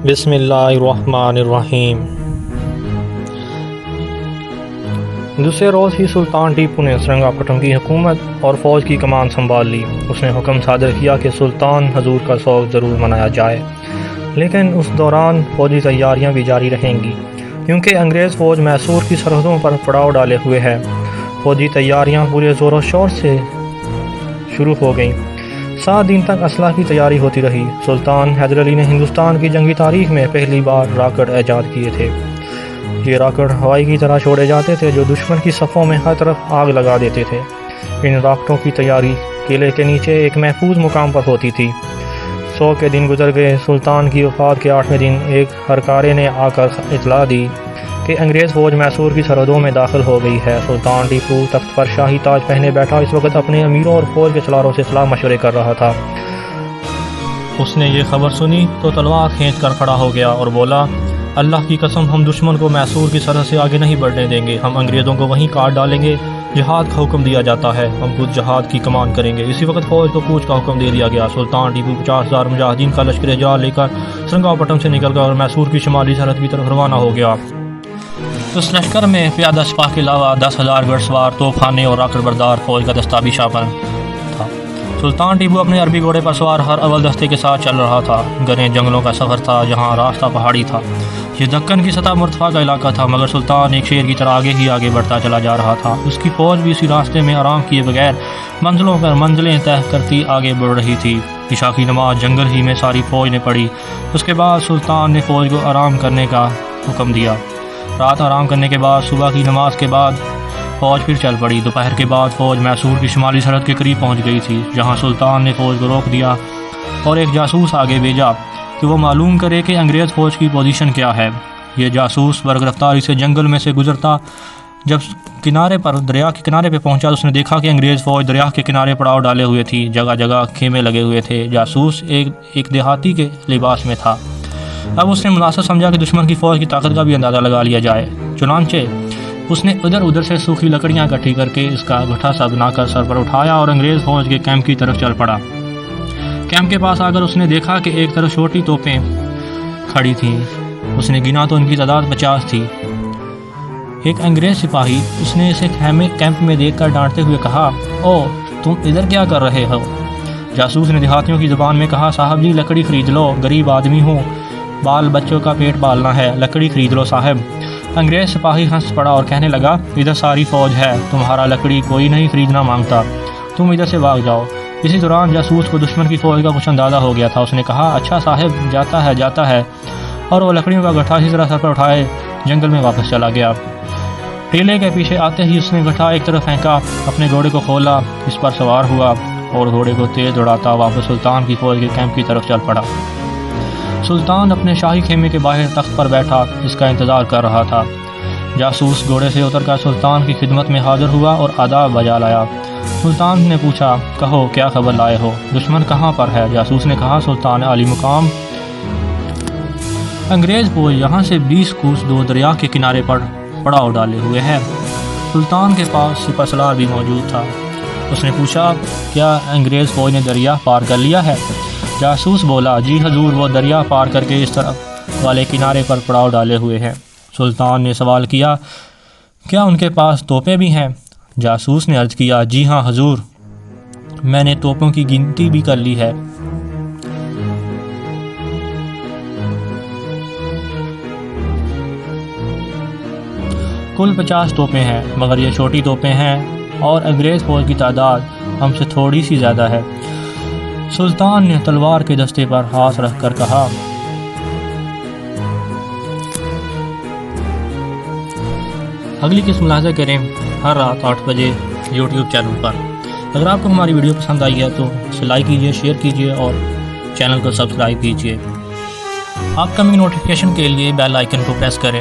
بسم اللہ الرحمن الرحیم۔ دوسرے روز ہی سلطان ٹیپو نے سرنگا پٹم کی حکومت اور فوج کی کمان سنبھال لی۔ اس نے حکم صادر کیا کہ سلطان حضور کا سوگ ضرور منایا جائے، لیکن اس دوران فوجی تیاریاں بھی جاری رہیں گی، کیونکہ انگریز فوج میسور کی سرحدوں پر پڑاؤ ڈالے ہوئے ہے۔ فوجی تیاریاں پورے زور و شور سے شروع ہو گئیں۔ 7 دن تک اسلحہ کی تیاری ہوتی رہی۔ سلطان حیدر علی نے ہندوستان کی جنگی تاریخ میں پہلی بار راکٹ ایجاد کیے تھے۔ یہ راکٹ ہوائی کی طرح چھوڑے جاتے تھے جو دشمن کی صفوں میں ہر طرف آگ لگا دیتے تھے۔ ان راکٹوں کی تیاری قلعے کے نیچے ایک محفوظ مقام پر ہوتی تھی۔ 100 کے دن گزر گئے۔ سلطان کی وفات کے 8ویں دن ایک ہرکارے نے آ کر اطلاع دی کہ انگریز فوج میسور کی سرحدوں میں داخل ہو گئی ہے۔ سلطان ٹیپو تخت پر شاہی تاج پہنے بیٹھا اس وقت اپنے امیروں اور فوج کے سالاروں سے صلاح مشورے کر رہا تھا۔ اس نے یہ خبر سنی تو تلوار کھینچ کر کھڑا ہو گیا اور بولا، اللہ کی قسم، ہم دشمن کو میسور کی سرحد سے آگے نہیں بڑھنے دیں گے۔ ہم انگریزوں کو وہیں کاٹ ڈالیں گے۔ جہاد کا حکم دیا جاتا ہے، ہم خود جہاد کی کمان کریں گے۔ اسی وقت فوج کو کوچ کا حکم دے دیا گیا۔ سلطان ٹیپو 50,000 مجاہدین کا لشکر جار لے کر سرنگا پٹم سے نکل کر اور میسور کی شمالی سرحد کی طرف روانہ ہو گیا۔ اس لشکر میں پیادہ سپاہ کے علاوہ 10,000 گھڑ سوار، توپ خانے اور راکٹ بردار فوج کا دستہ بھی شامل تھا۔ سلطان ٹیپو اپنے عربی گھوڑے پر سوار ہر اول دستے کے ساتھ چل رہا تھا۔ گھنے جنگلوں کا سفر تھا جہاں راستہ پہاڑی تھا۔ یہ دکن کی سطح مرتفع کا علاقہ تھا، مگر سلطان ایک شیر کی طرح آگے ہی آگے بڑھتا چلا جا رہا تھا۔ اس کی فوج بھی اسی راستے میں آرام کیے بغیر منزلوں پر منزلیں طے کرتی آگے بڑھ رہی تھی۔ عشاء کی نماز جنگل ہی میں ساری فوج نے پڑھی۔ اس کے بعد سلطان نے فوج کو آرام کرنے کا حکم دیا۔ رات آرام کرنے کے بعد صبح کی نماز کے بعد فوج پھر چل پڑی۔ دوپہر کے بعد فوج میسور کی شمالی سرحد کے قریب پہنچ گئی تھی، جہاں سلطان نے فوج کو روک دیا اور ایک جاسوس آگے بھیجا کہ وہ معلوم کرے کہ انگریز فوج کی پوزیشن کیا ہے۔ یہ جاسوس برگرفتاری سے جنگل میں سے گزرتا جب دریا کے کنارے پہ پہنچا تو اس نے دیکھا کہ انگریز فوج دریا کے کنارے پڑاؤ ڈالے ہوئے تھی۔ جگہ جگہ خیمے لگے ہوئے تھے۔ جاسوس ایک دیہاتی کے لباس میں تھا۔ اب اس نے مناسب سمجھا کہ دشمن کی فوج کی طاقت کا بھی اندازہ لگا لیا جائے۔ چنانچہ اس نے ادھر سے سوکھی لکڑیاں اکٹھی کر کے اس کا گٹھا سا بنا کر سر پر اٹھایا اور انگریز فوج کے کیمپ کی طرف چل پڑا۔ کیمپ کے پاس آ کر اس نے دیکھا کہ ایک طرف چھوٹی توپیں کھڑی تھیں۔ اس نے گنا تو ان کی تعداد 50 تھی۔ ایک انگریز سپاہی اس نے اسے کیمپ میں دیکھ کر ڈانٹتے ہوئے کہا، او تم ادھر کیا کر رہے ہو؟ جاسوس نے دیہاتیوں کی زبان میں کہا، صاحب جی لکڑی خرید لو، غریب آدمی ہوں، بال بچوں کا پیٹ پالنا ہے، لکڑی خرید لو صاحب۔ انگریز سپاہی ہنس پڑا اور کہنے لگا، ادھر ساری فوج ہے، تمہارا لکڑی کوئی نہیں خریدنا مانگتا، تم ادھر سے بھاگ جاؤ۔ اسی دوران جاسوس کو دشمن کی فوج کا کچھ اندازہ ہو گیا تھا۔ اس نے کہا، اچھا صاحب جاتا ہے، اور وہ لکڑیوں کا گٹھا اسی طرح سر پر اٹھائے جنگل میں واپس چلا گیا۔ ٹیلے کے پیچھے آتے ہی اس نے گٹھا ایک طرف پھینکا، اپنے گھوڑے کو کھولا، اس پر سوار ہوا اور گھوڑے کو تیز دوڑاتا واپس سلطان کی فوج کے کیمپ کی طرف چل پڑا۔ سلطان اپنے شاہی خیمے کے باہر تخت پر بیٹھا اس کا انتظار کر رہا تھا۔ جاسوس گھوڑے سے اتر کر سلطان کی خدمت میں حاضر ہوا اور آداب بجا لایا۔ سلطان نے پوچھا، کہو کیا خبر لائے ہو؟ دشمن کہاں پر ہے؟ جاسوس نے کہا، سلطان عالی مقام، انگریز فوج یہاں سے 20 کوس دور دریا کے کنارے پر پڑاؤ ڈالے ہوئے ہے۔ سلطان کے پاس سپہ سالار بھی موجود تھا۔ اس نے پوچھا، کیا انگریز فوج نے دریا پار کر لیا ہے؟ جاسوس بولا، جی حضور، وہ دریا پار کر کے اس طرف والے کنارے پر پڑاؤ ڈالے ہوئے ہیں۔ سلطان نے سوال کیا، کیا ان کے پاس توپیں بھی ہیں؟ جاسوس نے عرض کیا، جی ہاں حضور، میں نے توپوں کی گنتی بھی کر لی ہے۔ کل 50 توپیں ہیں، مگر یہ چھوٹی توپیں ہیں اور انگریز فوج کی تعداد ہم سے تھوڑی سی زیادہ ہے۔ سلطان نے تلوار کے دستے پر ہاتھ رکھ کر کہا، اگلی قسط ملاحظہ کریں ہر رات 8 بجے یوٹیوب چینل پر۔ اگر آپ کو ہماری ویڈیو پسند آئی ہے تو اسے لائک کیجیے، شیئر کیجیے اور چینل کو سبسکرائب کیجیے۔ اپ کمنگ نوٹیفیکیشن کے لیے بیل آئیکن کو پریس کریں۔